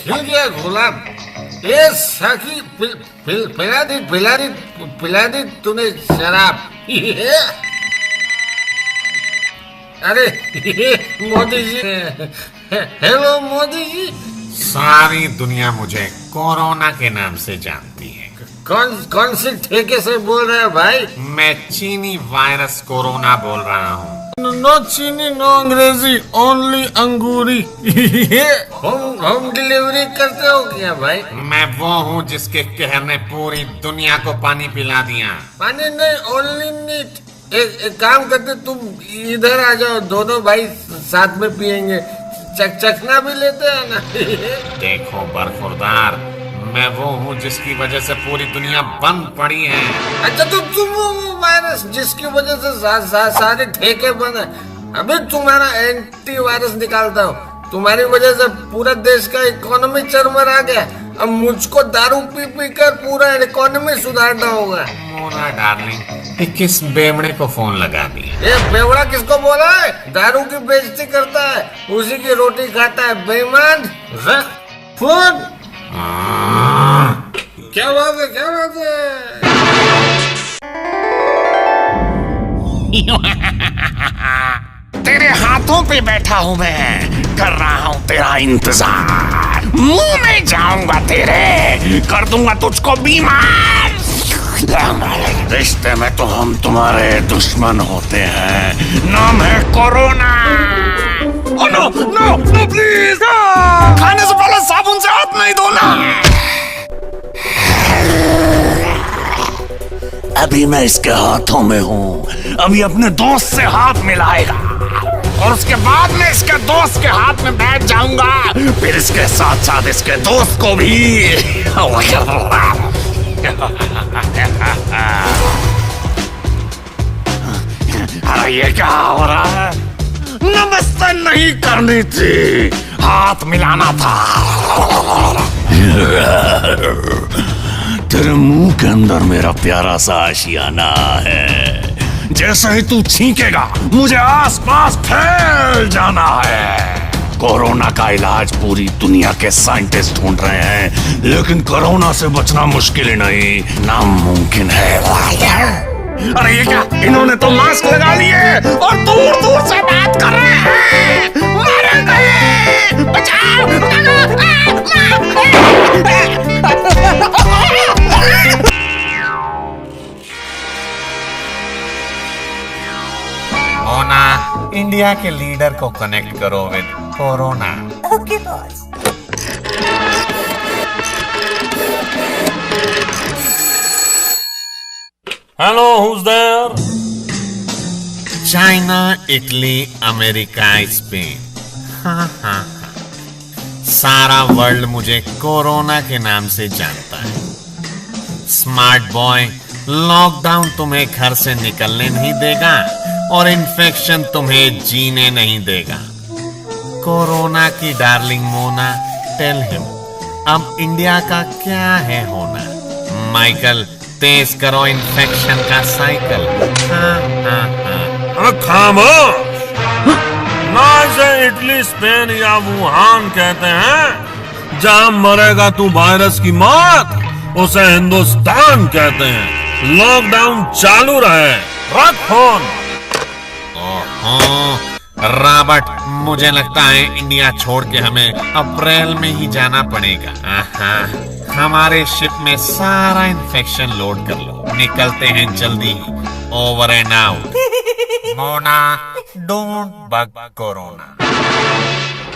खिल गया गुलाब। ये सखी पिला दी तूने शराब। अरे मोदी जी, हेलो मोदी जी। सारी दुनिया मुझे कोरोना के नाम से जानती है। कौन से ठेके से बोल रहे हो भाई? मैं चीनी वायरस कोरोना बोल रहा हूँ। नो चीनी नो अंग्रेजी, ओनली अंगूरी। होम डिलीवरी करते हो क्या भाई? मैं वो हूँ जिसके कहर ने पूरी दुनिया को पानी पिला दिया। पानी नहीं, ओनली नीट। एक काम करते, तुम इधर आ जाओ, दोनों भाई साथ में पियेंगे। चखना भी लेते हैं ना। देखो बरखुरदार, मैं वो हूँ जिसकी वजह से पूरी दुनिया बंद पड़ी है। अच्छा तो तुम वो वायरस जिसकी वजह से सारे ठेके बंद है। अभी तुम्हारा एंटी वायरस निकालता हूँ। तुम्हारी वजह से पूरा देश का इकोनॉमी चरमर आ गया। अब मुझको दारू पी कर पूरा इकोनॉमी सुधारना होगा। मोना डार्लिंग, किस बेवड़े को फोन लगा दिया? ये बेवड़ा किसको बोला है? दारू की बेइज्जती करता है, उसी की रोटी खाता है बेईमान। फोन क्या बात है? तेरे हाथों पे बैठा हूँ मैं, कर रहा हूँ तेरा इंतजार। मुंह में जाऊंगा तेरे, कर दूंगा तुझको बीमार। रिश्ते में तो हम तुम्हारे दुश्मन होते हैं। नाम है corona. Oh no no no please, खाने से पहले साबुन से हाथ नहीं धोना। अभी मैं इसके हाथों में हूँ, अभी अपने दोस्त से हाथ मिलाएगा और उसके बाद में इसके दोस्त के हाथ में बैठ जाऊंगा, फिर इसके साथ साथ इसके दोस्त को भी। अरे ये क्या हो रहा है? नमस्ते नहीं करनी थी, हाथ मिलाना था। तेरे मुंह के अंदर मेरा प्यारा सा आशियाना है। जैसे ही तू छींकेगा मुझे आसपास फैल जाना है। कोरोना का इलाज पूरी दुनिया के साइंटिस्ट ढूंढ रहे हैं, लेकिन कोरोना से बचना मुश्किल ही नहीं, नामुमकिन है। अरे ये क्या, इन्होंने तो मास्क लगा लिए और दूर दूर से बात कर रहे हैं। मरेंगे, बचाओ। मोना, इंडिया के लीडर को कनेक्ट करो with corona. Okay boss. Hello, who's there? China, Italy, America, Spain. हाँ। सारा वर्ल्ड मुझे कोरोना के नाम से जानता है। स्मार्ट बॉय, लॉकडाउन तुम्हें घर से निकलने नहीं देगा और इन्फेक्शन तुम्हें जीने नहीं देगा। कोरोना की डार्लिंग मोना, टेल हिम अब इंडिया का क्या है होना। माइकल, तेज करो इन्फेक्शन का साइकिल। अरे खामोश! ना इसे इटली, स्पेन या वुहान कहते हैं। जहां मरेगा तू वायरस की मौत, उसे हिंदुस्तान कहते हैं। लॉकडाउन चालू रहे, रख फोन। रॉबर्ट, मुझे लगता है इंडिया छोड़ के हमें अप्रैल में ही जाना पड़ेगा। हमारे शिप में सारा इन्फेक्शन लोड कर लो, निकलते हैं जल्दी ही। Over and out. Mona, don't bug corona.